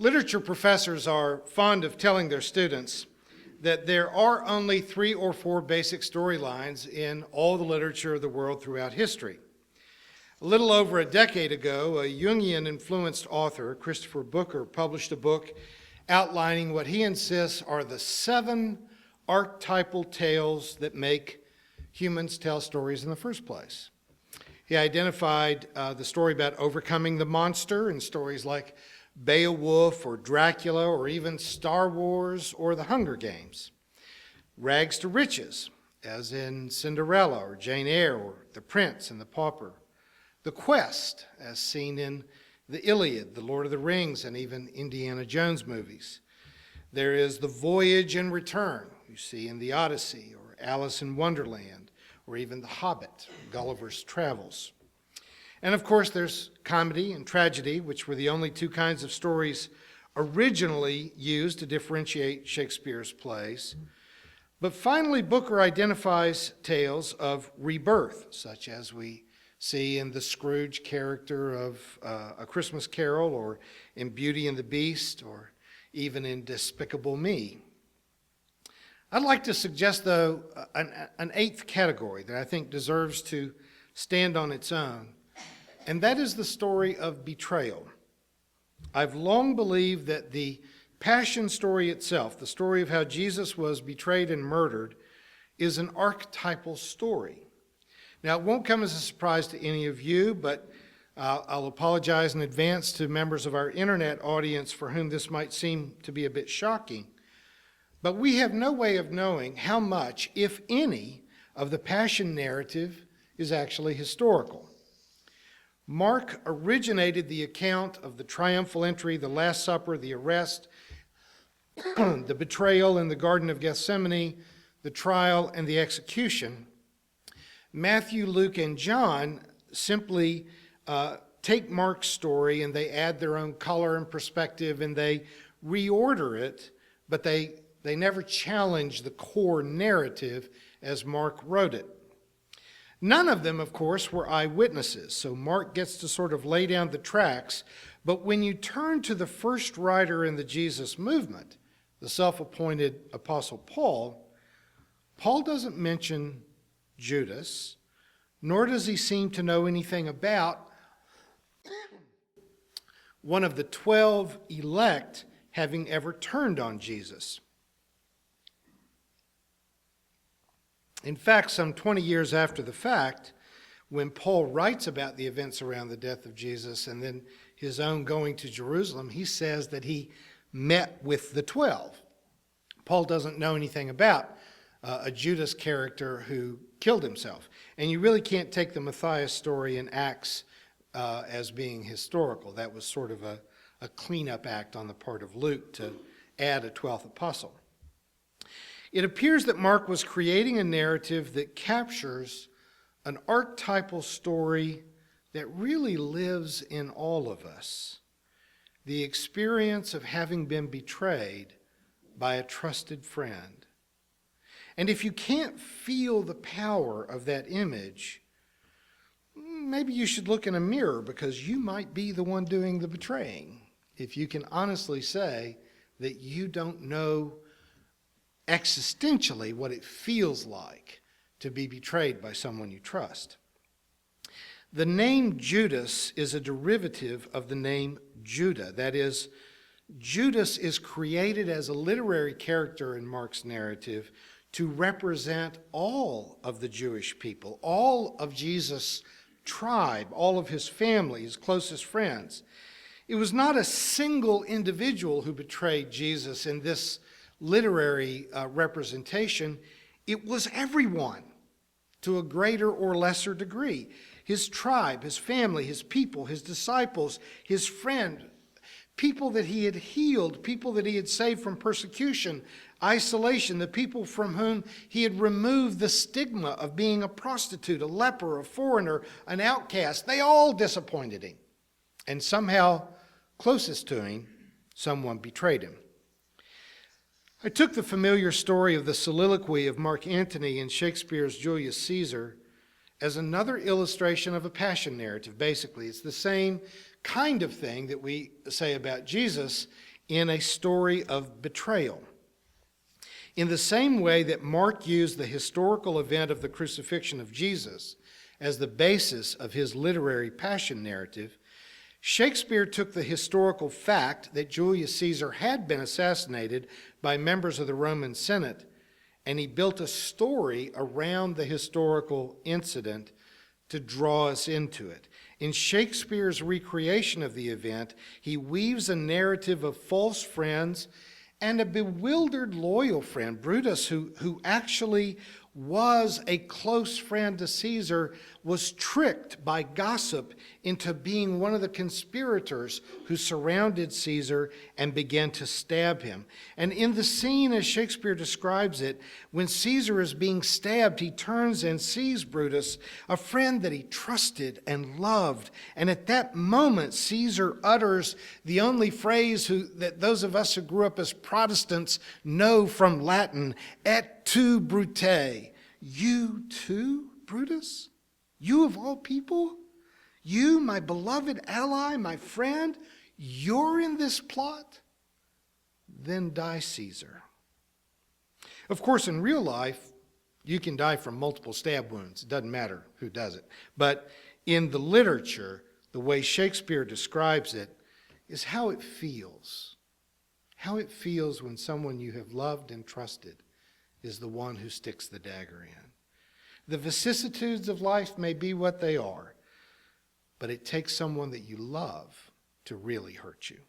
Literature professors are fond of telling their students that there are only 3 or 4 basic storylines in all the literature of the world throughout history. A little over a decade ago, a Jungian-influenced author, Christopher Booker, published a book outlining what he insists are the 7 archetypal tales that make humans tell stories in the first place. He identified the story about overcoming the monster in stories like Beowulf or Dracula or even Star Wars or the Hunger Games. Rags to riches, as in Cinderella or Jane Eyre or The Prince and the Pauper. The quest, as seen in the Iliad, the Lord of the Rings, and even Indiana Jones movies. There is the voyage and return you see in the Odyssey or Alice in Wonderland or even The Hobbit, Gulliver's Travels. And of course, there's comedy and tragedy, which were the only 2 kinds of stories originally used to differentiate Shakespeare's plays. But finally, Booker identifies tales of rebirth, such as we see in the Scrooge character of A Christmas Carol, or in Beauty and the Beast, or even in Despicable Me. I'd like to suggest, though, an 8th category that I think deserves to stand on its own, and that is the story of betrayal. I've long believed that the Passion story itself, the story of how Jesus was betrayed and murdered, is an archetypal story. Now, it won't come as a surprise to any of you, but I'll apologize in advance to members of our internet audience for whom this might seem to be a bit shocking. But we have no way of knowing how much, if any, of the Passion narrative is actually historical. Mark originated the account of the triumphal entry, the Last Supper, the arrest, the betrayal in the Garden of Gethsemane, the trial, and the execution. Matthew, Luke, and John simply take Mark's story and they add their own color and perspective and they reorder it, but they never challenge the core narrative as Mark wrote it. None of them, of course, were eyewitnesses, so Mark gets to sort of lay down the tracks. But when you turn to the first writer in the Jesus movement, the self-appointed Apostle Paul, Paul doesn't mention Judas, nor does he seem to know anything about one of the 12 elect having ever turned on Jesus. In fact, some 20 years after the fact, when Paul writes about the events around the death of Jesus and then his own going to Jerusalem, he says that he met with the 12. Paul doesn't know anything about a Judas character who killed himself. And you really can't take the Matthias story in Acts as being historical. That was sort of a cleanup act on the part of Luke to add a 12th apostle. It appears that Mark was creating a narrative that captures an archetypal story that really lives in all of us. The experience of having been betrayed by a trusted friend. And if you can't feel the power of that image, maybe you should look in a mirror, because you might be the one doing the betraying. If you can honestly say that you don't know existentially what it feels like to be betrayed by someone you trust. The name Judas is a derivative of the name Judah. That is, Judas is created as a literary character in Mark's narrative to represent all of the Jewish people, all of Jesus' tribe, all of his family, his closest friends. It was not a single individual who betrayed Jesus in this literary representation. It was everyone to a greater or lesser degree. His tribe, his family, his people, his disciples, his friend, people that he had healed, people that he had saved from persecution, isolation, the people from whom he had removed the stigma of being a prostitute, a leper, a foreigner, an outcast. They all disappointed him. And somehow, closest to him, someone betrayed him. I took the familiar story of the soliloquy of Mark Antony in Shakespeare's Julius Caesar as another illustration of a passion narrative. Basically, it's the same kind of thing that we say about Jesus in a story of betrayal. In the same way that Mark used the historical event of the crucifixion of Jesus as the basis of his literary passion narrative, Shakespeare took the historical fact that Julius Caesar had been assassinated by members of the Roman Senate, and he built a story around the historical incident to draw us into it. In Shakespeare's recreation of the event, he weaves a narrative of false friends and a bewildered loyal friend, Brutus, who actually was a close friend to Caesar, was tricked by gossip into being one of the conspirators who surrounded Caesar and began to stab him. And in the scene, as Shakespeare describes it, when Caesar is being stabbed, he turns and sees Brutus, a friend that he trusted and loved. And at that moment, Caesar utters the only phrase that those of us who grew up as Protestants know from Latin, et tu, Brute. You too, Brutus? You of all people? You, my beloved ally, my friend, you're in this plot? Then die, Caesar. Of course, in real life, you can die from multiple stab wounds. It doesn't matter who does it. But in the literature, the way Shakespeare describes it is how it feels. How it feels when someone you have loved and trusted is the one who sticks the dagger in. The vicissitudes of life may be what they are, but it takes someone that you love to really hurt you.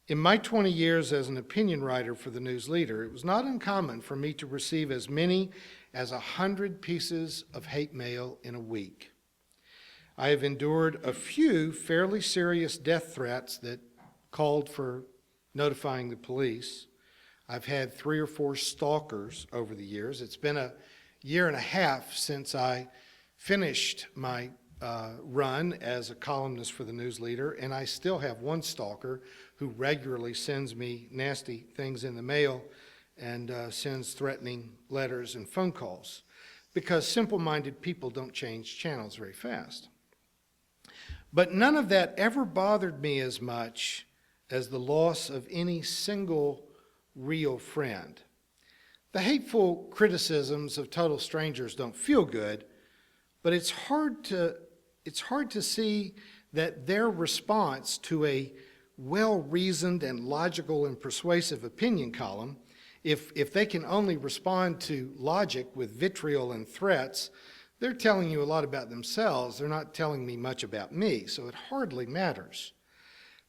In my 20 years as an opinion writer for the News Leader, it was not uncommon for me to receive as many as 100 pieces of hate mail in a week. I have endured a few fairly serious death threats that called for notifying the police. I've had 3 or 4 stalkers over the years. It's been a year and a half since I finished my run as a columnist for the News Leader, and I still have one stalker who regularly sends me nasty things in the mail and sends threatening letters and phone calls, because simple-minded people don't change channels very fast. But none of that ever bothered me as much as the loss of any single real friend. The hateful criticisms of total strangers don't feel good, but it's hard to see that their response to a well-reasoned and logical and persuasive opinion column, if they can only respond to logic with vitriol and threats, they're telling you a lot about themselves. They're not telling me much about me, so it hardly matters.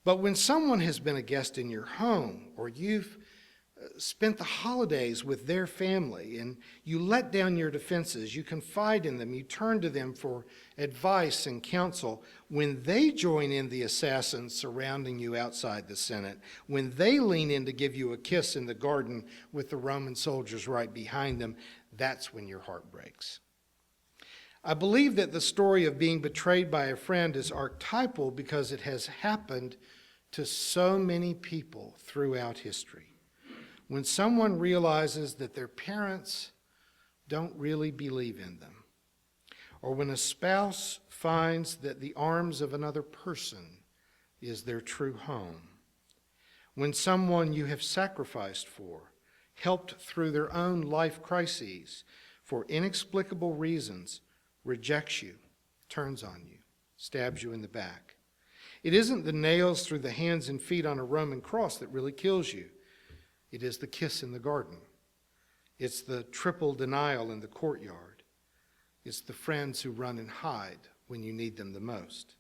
But when someone has been a guest in your home, or you've spent the holidays with their family, and you let down your defenses, you confide in them, you turn to them for advice and counsel, when they join in the assassins surrounding you outside the Senate, when they lean in to give you a kiss in the garden with the Roman soldiers right behind them, that's when your heart breaks. I believe that the story of being betrayed by a friend is archetypal because it has happened to so many people throughout history. When someone realizes that their parents don't really believe in them, or when a spouse finds that the arms of another person is their true home, when someone you have sacrificed for, helped through their own life crises, for inexplicable reasons, rejects you, turns on you, stabs you in the back. It isn't the nails through the hands and feet on a Roman cross that really kills you. It is the kiss in the garden. It's the triple denial in the courtyard. It's the friends who run and hide when you need them the most.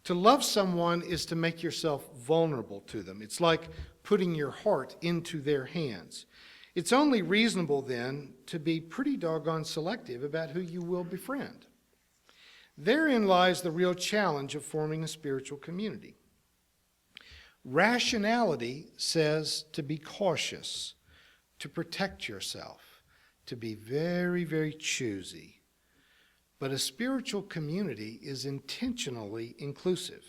To love someone is to make yourself vulnerable to them. It's like putting your heart into their hands. It's only reasonable then to be pretty doggone selective about who you will befriend. Therein lies the real challenge of forming a spiritual community. Rationality says to be cautious, to protect yourself, to be very, very choosy. But a spiritual community is intentionally inclusive.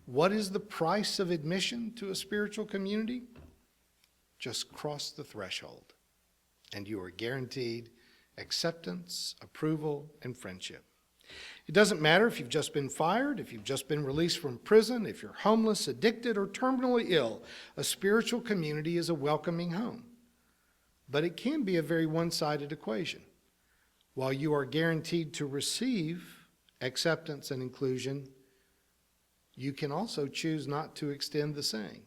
What is the price of admission to a spiritual community? Just cross the threshold, and you are guaranteed acceptance, approval, and friendship. It doesn't matter if you've just been fired, if you've just been released from prison, if you're homeless, addicted, or terminally ill, a spiritual community is a welcoming home. But it can be a very one-sided equation. While you are guaranteed to receive acceptance and inclusion, you can also choose not to extend the same.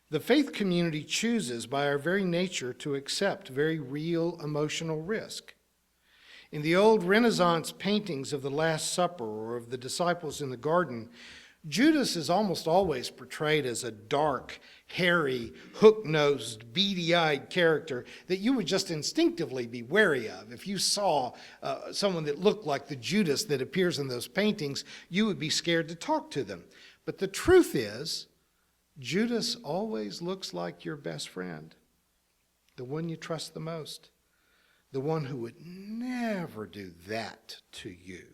The faith community chooses by our very nature to accept very real emotional risk. In the old Renaissance paintings of the Last Supper or of the disciples in the garden, Judas is almost always portrayed as a dark, hairy, hook-nosed, beady-eyed character that you would just instinctively be wary of. If you saw someone that looked like the Judas that appears in those paintings, you would be scared to talk to them. But the truth is, Judas always looks like your best friend, the one you trust the most, the one who would never do that to you.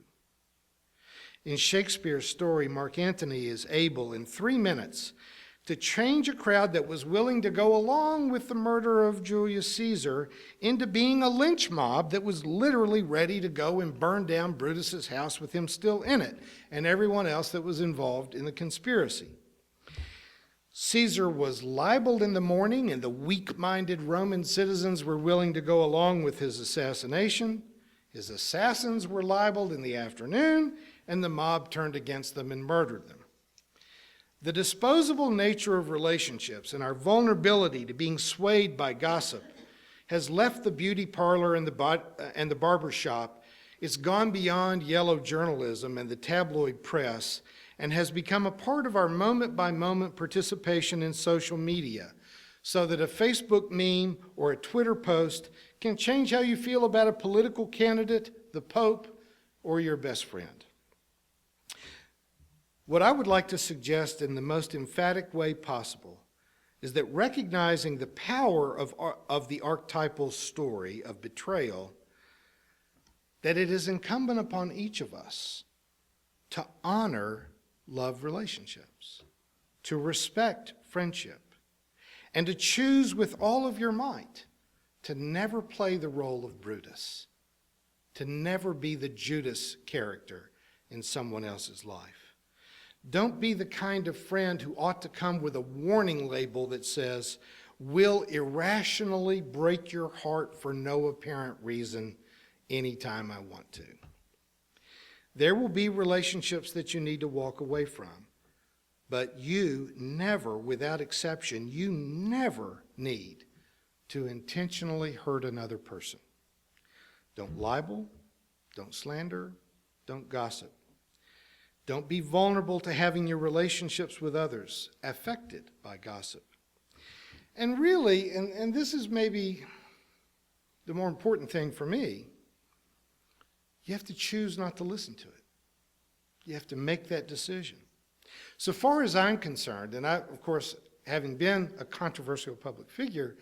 In Shakespeare's story, Mark Antony is able in 3 minutes to change a crowd that was willing to go along with the murder of Julius Caesar into being a lynch mob that was literally ready to go and burn down Brutus's house with him still in it and everyone else that was involved in the conspiracy. Caesar was libeled in the morning, and the weak-minded Roman citizens were willing to go along with his assassination. His assassins were libeled in the afternoon, and the mob turned against them and murdered them. The disposable nature of relationships and our vulnerability to being swayed by gossip has left the beauty parlor and the barber shop. It's gone beyond yellow journalism and the tabloid press and has become a part of our moment-by-moment participation in social media, so that a Facebook meme or a Twitter post can change how you feel about a political candidate, the Pope, or your best friend. What I would like to suggest in the most emphatic way possible is that recognizing the power of the archetypal story of betrayal, that it is incumbent upon each of us to honor love relationships, to respect friendship, and to choose with all of your might to never play the role of Brutus, to never be the Judas character in someone else's life. Don't be the kind of friend who ought to come with a warning label that says, "Will irrationally break your heart for no apparent reason anytime I want to." There will be relationships that you need to walk away from, but you never, without exception, you never need to intentionally hurt another person. Don't libel, don't slander, don't gossip. Don't be vulnerable to having your relationships with others affected by gossip. And really, and this is maybe the more important thing for me, you have to choose not to listen to it. You have to make that decision. So far as I'm concerned, and I, of course, having been a controversial public figure,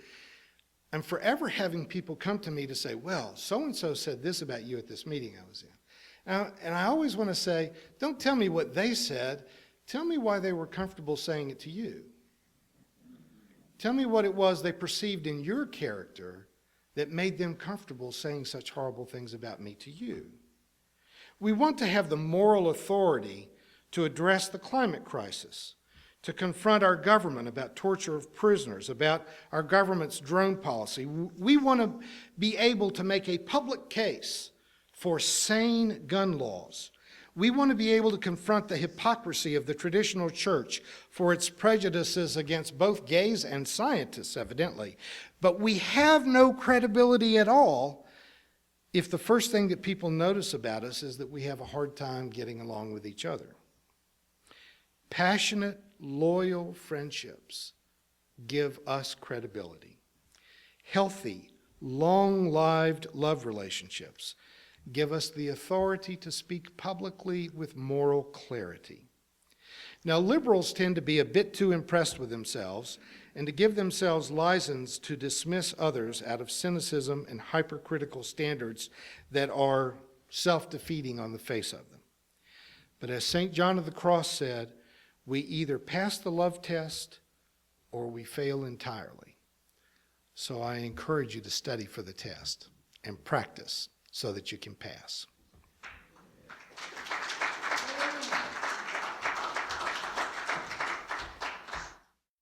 I'm forever having people come to me to say, "Well, so-and-so said this about you at this meeting I was in." And I always want to say, don't tell me what they said. Tell me why they were comfortable saying it to you. Tell me what it was they perceived in your character that made them comfortable saying such horrible things about me to you. We want to have the moral authority to address the climate crisis, to confront our government about torture of prisoners, about our government's drone policy. We want to be able to make a public case for sane gun laws. We want to be able to confront the hypocrisy of the traditional church for its prejudices against both gays and scientists, evidently. But we have no credibility at all if the first thing that people notice about us is that we have a hard time getting along with each other. Passionate, loyal friendships give us credibility. Healthy, long-lived love relationships give us the authority to speak publicly with moral clarity. Now, liberals tend to be a bit too impressed with themselves and to give themselves license to dismiss others out of cynicism and hypercritical standards that are self-defeating on the face of them. But as St. John of the Cross said, we either pass the love test or we fail entirely. So I encourage you to study for the test and practice so that you can pass.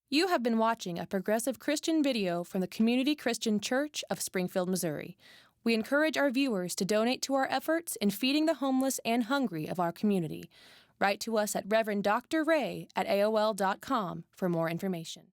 You have been watching a progressive Christian video from the Community Christian Church of Springfield, Missouri. We encourage our viewers to donate to our efforts in feeding the homeless and hungry of our community. Write to us at Rev. Dr. Ray at AOL.com for more information.